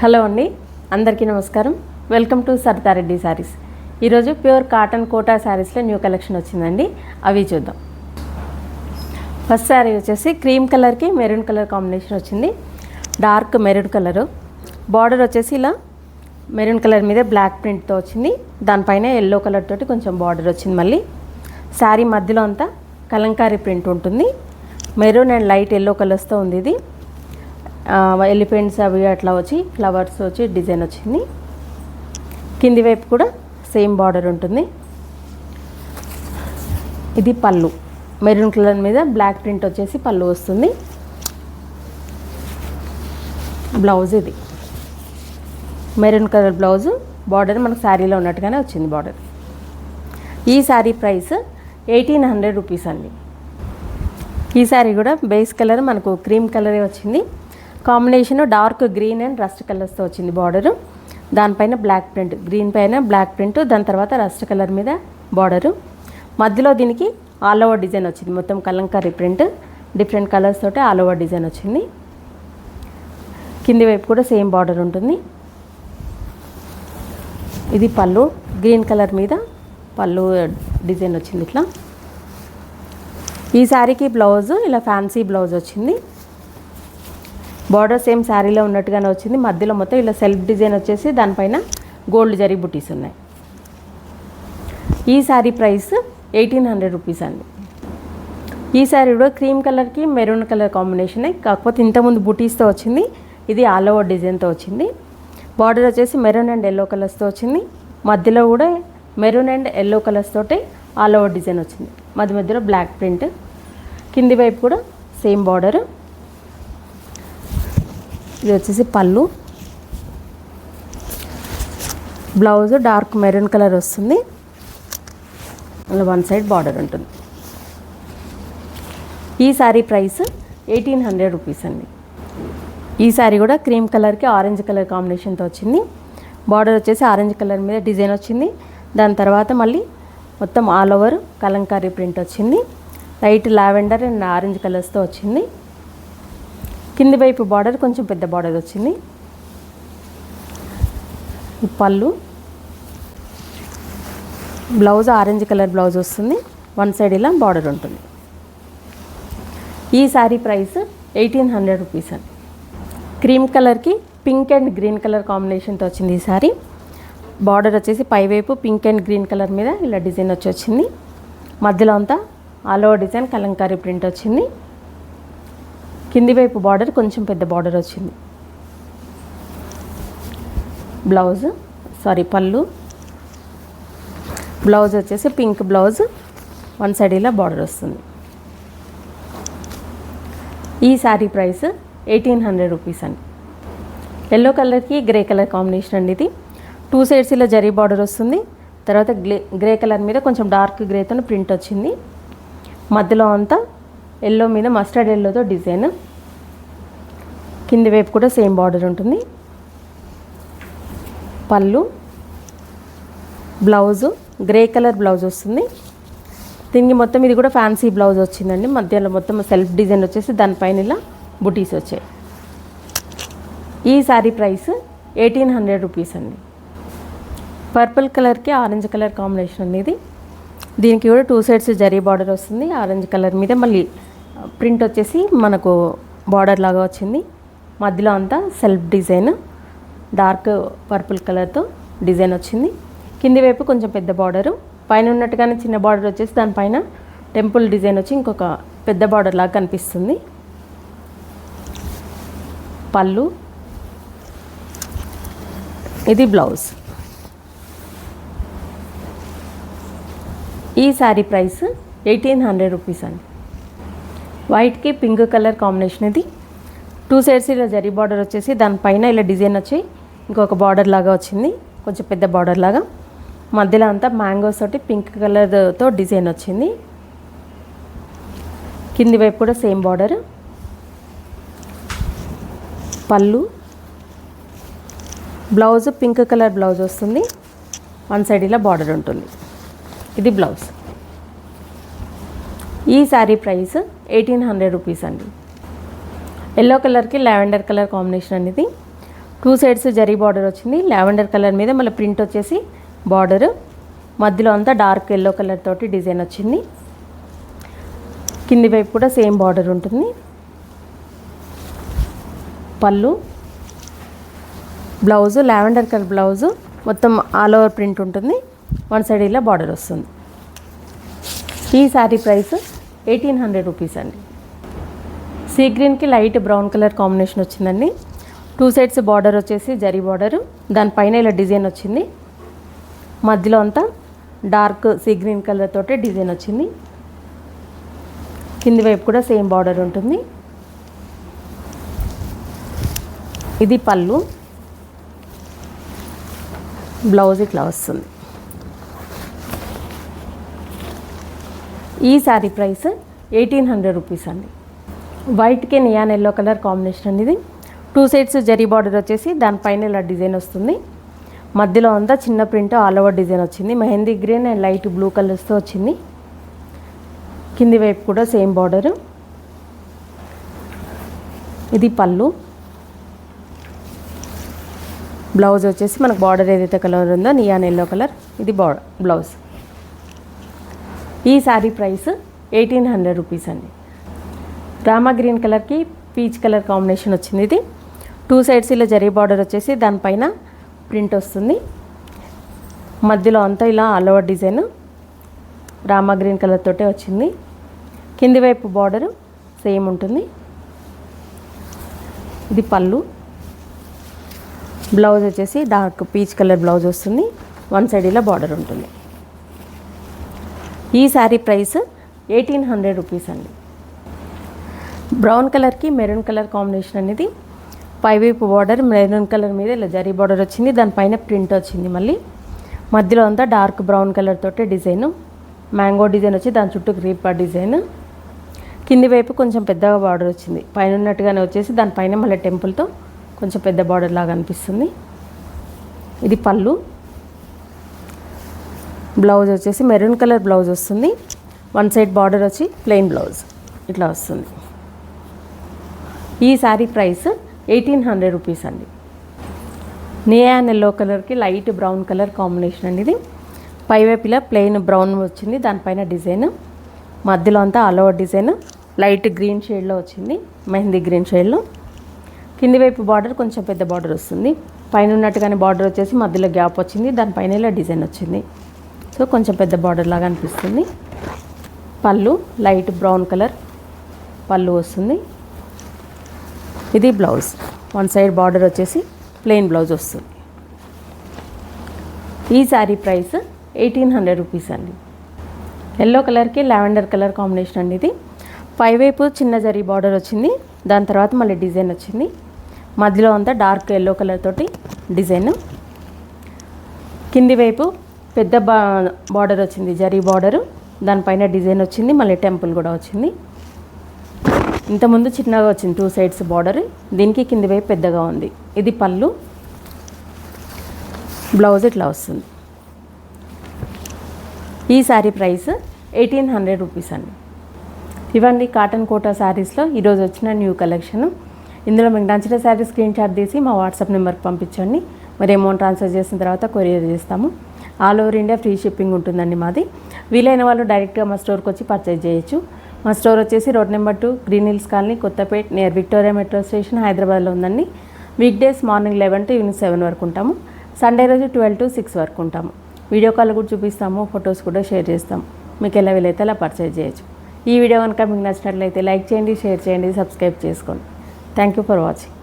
Hello అండి, అందరికీ నమస్కారం. Welcome to Saritha Reddy saris. ఈరోజు ప్యూర్ కాటన్ కోటా శారీస్లో న్యూ కలెక్షన్ వచ్చిందండి. అవి చూద్దాం. ఫస్ట్ శారీ వచ్చేసి క్రీమ్ కలర్కి మెరూన్ కలర్ కాంబినేషన్ వచ్చింది. డార్క్ మెరూన్ కలరు, బార్డర్ వచ్చేసి ఇలా మెరూన్ కలర్ మీద బ్లాక్ ప్రింట్తో వచ్చింది. దానిపైన ఎల్లో కలర్ తోటి కొంచెం బార్డర్ వచ్చింది. మళ్ళీ శారీ మధ్యలో అంతా కలంకారీ ప్రింట్ ఉంటుంది. మెరూన్ అండ్ లైట్ ఎల్లో కలర్స్తో ఉంది. ఇది ఎలిఫెంట్స్ అవి అట్లా వచ్చి ఫ్లవర్స్ వచ్చి డిజైన్ వచ్చింది. కింది వైపు కూడా సేమ్ బార్డర్ ఉంటుంది. ఇది పళ్ళు, మెరూన్ కలర్ మీద బ్లాక్ ప్రింట్ వచ్చేసి పళ్ళు వస్తుంది. బ్లౌజ్ ఇది మెరూన్ కలర్ బ్లౌజు, బార్డర్ మనకు శారీలో ఉన్నట్టుగానే వచ్చింది బార్డర్. ఈ శారీ ప్రైస్ 1800 రూపీస్ అండి. ఈ శారీ కూడా బేస్ కలర్ మనకు క్రీమ్ కలరే వచ్చింది. Combination dark green and rust కలర్స్తో వచ్చింది బార్డరు. దానిపైన బ్లాక్ ప్రింట్, గ్రీన్ పైన బ్లాక్ ప్రింట్, దాని తర్వాత రస్ట్ కలర్ మీద బార్డరు. మధ్యలో దీనికి ఆల్ ఓవర్ డిజైన్ వచ్చింది. మొత్తం కలంకారీ ప్రింట్, డిఫరెంట్ కలర్స్ తోటి ఆల్ ఓవర్ డిజైన్ వచ్చింది. కింది వైపు కూడా సేమ్ బార్డర్ ఉంటుంది. ఇది పళ్ళు, గ్రీన్ కలర్ మీద పళ్ళు డిజైన్ వచ్చింది ఇట్లా. ఈ శారీకి బ్లౌజ్ ఇలా ఫ్యాన్సీ బ్లౌజ్ వచ్చింది. బార్డర్ సేమ్ శారీలో ఉన్నట్టుగానే వచ్చింది. మధ్యలో మొత్తం ఇలా సెల్ఫ్ డిజైన్ వచ్చేసి దానిపైన గోల్డ్ జరీ బుటీస్ ఉన్నాయి. ఈ శారీ ప్రైస్ 1800 రూపీస్ అండి. ఈ శారీ కూడా క్రీమ్ కలర్కి మెరూన్ కలర్ కాంబినేషనే, కాకపోతే ఇంతకుముందు బుటీస్తో వచ్చింది. ఇది ఆల్ ఓవర్ డిజైన్తో వచ్చింది. బార్డర్ వచ్చేసి మెరూన్ అండ్ ఎల్లో కలర్స్తో వచ్చింది. మధ్యలో కూడా మెరూన్ అండ్ ఎల్లో కలర్స్ తోటి ఆల్ ఓవర్ డిజైన్ వచ్చింది. మధ్య మధ్యలో బ్లాక్ ప్రింట్. కింది వైపు కూడా సేమ్ బార్డర్. ఇది వచ్చేసి పళ్ళు, బ్లౌజ్ డార్క్ మెరూన్ కలర్ వస్తుంది. అలా వన్ సైడ్ బార్డర్ ఉంటుంది. ఈ శారీ ప్రైస్ 1800 రూపీస్ అండి. ఈ శారీ కూడా క్రీమ్ కలర్కి ఆరెంజ్ కలర్ కాంబినేషన్తో వచ్చింది. బార్డర్ వచ్చేసి ఆరెంజ్ కలర్ మీద డిజైన్ వచ్చింది. దాని తర్వాత మళ్ళీ మొత్తం ఆల్ ఓవర్ కలంకారీ ప్రింట్ వచ్చింది. లైట్ లావెండర్ అండ్ ఆరెంజ్ కలర్స్తో వచ్చింది. కింది వైపు బార్డర్ కొంచెం పెద్ద బార్డర్ వచ్చింది. పళ్ళు, బ్లౌజ్ ఆరెంజ్ కలర్ బ్లౌజ్ వస్తుంది. వన్ సైడ్ ఇలా బార్డర్ ఉంటుంది. ఈ శారీ ప్రైస్ 1800 రూపీస్ అండి. క్రీమ్ కలర్కి పింక్ అండ్ గ్రీన్ కలర్ కాంబినేషన్తో వచ్చింది ఈ శారీ. బార్డర్ వచ్చేసి పైవైపు పింక్ అండ్ గ్రీన్ కలర్ మీద ఇలా డిజైన్ వచ్చి వచ్చింది. మధ్యలో అంతా all over design Kalamkari print వచ్చింది. కింది వైపు బార్డర్ కొంచెం పెద్ద బార్డర్ వచ్చింది. పళ్ళు, బ్లౌజ్ వచ్చేసి పింక్ బ్లౌజ్, వన్ సైడ్ ఇలా బార్డర్ వస్తుంది. ఈ శారీ ప్రైస్ 1800 రూపీస్ అండి. ఎల్లో కలర్కి గ్రే కలర్ కాంబినేషన్ అండి. ఇది 2 సైడ్స్ ఇలా జరీ బార్డర్ వస్తుంది. తర్వాత గ్రే కలర్ మీద కొంచెం డార్క్ గ్రేతో ప్రింట్ వచ్చింది. మధ్యలో అంతా ఎల్లో మీద మస్టర్డ్ ఎల్లోతో డిజైన్. కింది వైపు కూడా సేమ్ బార్డర్ ఉంటుంది. పళ్ళు, బ్లౌజు గ్రే కలర్ బ్లౌజ్ వస్తుంది. దీనికి మొత్తం ఇది కూడా ఫ్యాన్సీ బ్లౌజ్ వచ్చిందండి. మధ్యలో మొత్తం సెల్ఫ్ డిజైన్ వచ్చేసి దానిపైన ఇలా బుటీస్ వచ్చాయి. ఈ శారీ ప్రైస్ 1800 రూపీస్ అండి. పర్పుల్ కలర్కి ఆరెంజ్ కలర్ కాంబినేషన్ ఉంది ఇది. దీనికి కూడా 2 సైడ్స్ జరీ బార్డర్ వస్తుంది. ఆరెంజ్ కలర్ మీద మళ్ళీ ప్రింట్ వచ్చేసి మనకు బార్డర్ లాగా వచ్చింది. మధ్యలో అంతా సెల్ఫ్ డిజైన్ డార్క్ పర్పుల్ కలర్తో డిజైన్ వచ్చింది. కింది వైపు కొంచెం పెద్ద బార్డరు, పైన ఉన్నట్టుగానే చిన్న బార్డర్ వచ్చేసి దానిపైన టెంపుల్ డిజైన్ వచ్చి ఇంకొక పెద్ద బార్డర్ లాగా కనిపిస్తుంది. పళ్ళు, ఇది బ్లౌజ్. ఈ శారీ ప్రైస్ 1800 రూపీస్ అండి. వైట్కి పింక్ కలర్ కాంబినేషన్. ఇది 2 సైడ్స్ ఇలా జరీ బార్డర్ వచ్చేసి దానిపైన ఇలా డిజైన్ వచ్చి ఇంకొక బార్డర్ లాగా వచ్చింది, కొంచెం పెద్ద బార్డర్ లాగా. మధ్యలో అంతా మ్యాంగోస్ తోటి పింక్ కలర్తో డిజైన్ వచ్చింది. కింది వైపు కూడా సేమ్ బార్డర్. పళ్ళు, బ్లౌజ్ పింక్ కలర్ బ్లౌజ్ వస్తుంది. వన్ సైడ్ ఇలా బార్డర్ ఉంటుంది. ఇది బ్లౌజ్. ఈ శారీ ప్రైస్ 1800 రూపీస్ అండి. ఎల్లో కలర్కి లావెండర్ కలర్ కాంబినేషన్ అనేది 2 సైడ్స్ జరీ బార్డర్ వచ్చింది. లావెండర్ కలర్ మీద మళ్ళీ ప్రింట్ వచ్చేసి బార్డర్, మధ్యలో అంతా డార్క్ ఎల్లో కలర్ తోటి డిజైన్ వచ్చింది. కింది వైపు కూడా సేమ్ బార్డర్ ఉంటుంది. పళ్ళు, బ్లౌజు లావెండర్ కలర్ బ్లౌజు, మొత్తం ఆల్ ఓవర్ ప్రింట్ ఉంటుంది. వన్ సైడ్ ఇలా బార్డర్ వస్తుంది. ఈ శారీ ప్రైస్ 1800 రూపీస్ అండి. సీ గ్రీన్కి లైట్ బ్రౌన్ కలర్ కాంబినేషన్ వచ్చిందండి. 2 సైడ్స్ బార్డర్ వచ్చేసి జరీ బార్డరు, దానిపైన ఇలా డిజైన్ వచ్చింది. మధ్యలో అంతా డార్క్ సీ గ్రీన్ కలర్ తోటి డిజైన్ వచ్చింది. కింది వైపు కూడా సేమ్ బార్డర్ ఉంటుంది. ఇది పళ్ళు, బ్లౌజ్ ఇట్లా వస్తుంది. ఈ శారీ ప్రైస్ 1800 రూపీస్ అండి. వైట్కి నియాన్ ఎల్లో కలర్ కాంబినేషన్ అండి ఇది. 2 సైడ్స్ జరీ బార్డర్ వచ్చేసి దానిపైన ఇలా డిజైన్ వస్తుంది. మధ్యలో అంతా చిన్న ప్రింట్ ఆల్ ఓవర్ డిజైన్ వచ్చింది. Mehndi green and light blue కలర్స్తో వచ్చింది. కింది వైపు కూడా సేమ్ బార్డరు. ఇది పళ్ళు, బ్లౌజ్ వచ్చేసి మనకు బార్డర్ ఏదైతే కలర్ ఉందో నియాన్ ఎల్లో కలర్, ఇది బ్లౌజ్. ఈ శారీ ప్రైస్ 1800 రూపీస్ అండి. రామా గ్రీన్ కలర్కి పీచ్ కలర్ కాంబినేషన్ వచ్చింది. ఇది 2 సైడ్స్ ఇలా జరీ బార్డర్ వచ్చేసి దానిపైన ప్రింట్ వస్తుంది. మధ్యలో అంతా ఇలా all over design Rama green colour తోటే వచ్చింది. కింది వైపు బార్డరు సేమ్ ఉంటుంది. ఇది పళ్ళు, బ్లౌజ్ వచ్చేసి డార్క్ పీచ్ కలర్ బ్లౌజ్ వస్తుంది. వన్ సైడ్ ఇలా బార్డర్ ఉంటుంది. ఈ శారీ ప్రైస్ 1800 రూపీస్ అండి. బ్రౌన్ కలర్కి మెరూన్ కలర్ కాంబినేషన్ అనేది పైవైపు బార్డర్ మెరూన్ కలర్ మీద ఇలా జరీ బార్డర్ వచ్చింది. దానిపైన ప్రింట్ వచ్చింది. మళ్ళీ మధ్యలో అంతా డార్క్ బ్రౌన్ కలర్ తోటే డిజైన్, మ్యాంగో డిజైన్ వచ్చి దాని చుట్టూ క్రీపర్ డిజైన్. కింది వైపు కొంచెం పెద్దగా బార్డర్ వచ్చింది. పైన ఉన్నట్టుగానే వచ్చేసి దానిపైన మళ్ళీ టెంపుల్తో కొంచెం పెద్ద బార్డర్ లాగా అనిపిస్తుంది. ఇది పళ్ళు, బ్లౌజ్ వచ్చేసి మెరూన్ కలర్ బ్లౌజ్ వస్తుంది. వన్ సైడ్ బార్డర్ వచ్చి ప్లెయిన్ బ్లౌజ్ ఇట్లా వస్తుంది. ఈ శారీ ప్రైస్ 1800 రూపీస్ అండి. నియాన్ ఎల్లో కలర్కి లైట్ బ్రౌన్ కలర్ కాంబినేషన్ అండి ఇది. పైవైపు ఇలా ప్లెయిన్ బ్రౌన్ వచ్చింది. దానిపైన డిజైన్, మధ్యలో అంతా all over design light green షేడ్లో వచ్చింది, మెహందీ గ్రీన్ షేడ్లో. కింది వైపు బార్డర్ కొంచెం పెద్ద బార్డర్ వస్తుంది. పైన ఉన్నట్టుగానే బార్డర్ వచ్చేసి మధ్యలో గ్యాప్ వచ్చింది. దానిపైన ఇలా డిజైన్ వచ్చింది. సో కొంచెం పెద్ద బార్డర్ లాగా అనిపిస్తుంది. పళ్ళు లైట్ బ్రౌన్ కలర్ పళ్ళు వస్తుంది. ఇది బ్లౌజ్, వన్ సైడ్ బార్డర్ వచ్చేసి ప్లెయిన్ బ్లౌజ్ వస్తుంది. ఈ శారీ ప్రైస్ 1800 రూపీస్ అండి. ఎల్లో కలర్కి లావెండర్ కలర్ కాంబినేషన్ అండి ఇది. పైవైపు చిన్న జరీ బార్డర్ వచ్చింది. దాని తర్వాత మళ్ళీ డిజైన్ వచ్చింది. మధ్యలో అంతా డార్క్ ఎల్లో కలర్ తోటి డిజైన్. కింది వైపు పెద్ద బార్డర్ వచ్చింది, జరీ బార్డరు, దానిపైన డిజైన్ వచ్చింది. మళ్ళీ టెంపుల్ కూడా వచ్చింది. ఇంతకుముందు చిన్నగా వచ్చింది 2 సైడ్స్ బార్డర్, దీనికి కింది వైపు పెద్దగా ఉంది. ఇది పళ్ళు, బ్లౌజ్ ఇట్లా వస్తుంది. ఈ శారీ ప్రైస్ 1800 రూపీస్ అండి. ఇవన్నీ కాటన్ కోటా శారీస్లో ఈరోజు వచ్చిన న్యూ కలెక్షన్. ఇందులో మీకు నచ్చిన శారీ స్క్రీన్ షాట్ తీసి మా వాట్సాప్ నెంబర్కి పంపించండి. మరి అమౌంట్ ట్రాన్స్ఫర్ చేసిన తర్వాత కొరియర్ చేస్తాము. All over India free shipping ఉంటుందండి మాది. వీలైన వాళ్ళు డైరెక్ట్గా మా స్టోర్కి వచ్చి పర్చేజ్ చేయొచ్చు. మా స్టోర్ వచ్చేసి road number 2 green hills colony, Kothapet, near Victoria metro station, హైదరాబాద్లో ఉందండి. Week days morning 11 to evening 7 వరకు ఉంటాము. సండే రోజు 12 to 6 వరకు ఉంటాము. వీడియో కాల్ కూడా చూపిస్తాము, ఫొటోస్ కూడా షేర్ చేస్తాము. మీకు ఎలా వీలైతే అలా పర్చేజ్ చేయొచ్చు. ఈ వీడియో కనుక మీకు నచ్చినట్లయితే లైక్ చేయండి, షేర్ చేయండి, సబ్స్క్రైబ్ చేసుకోండి. Thank you for watching.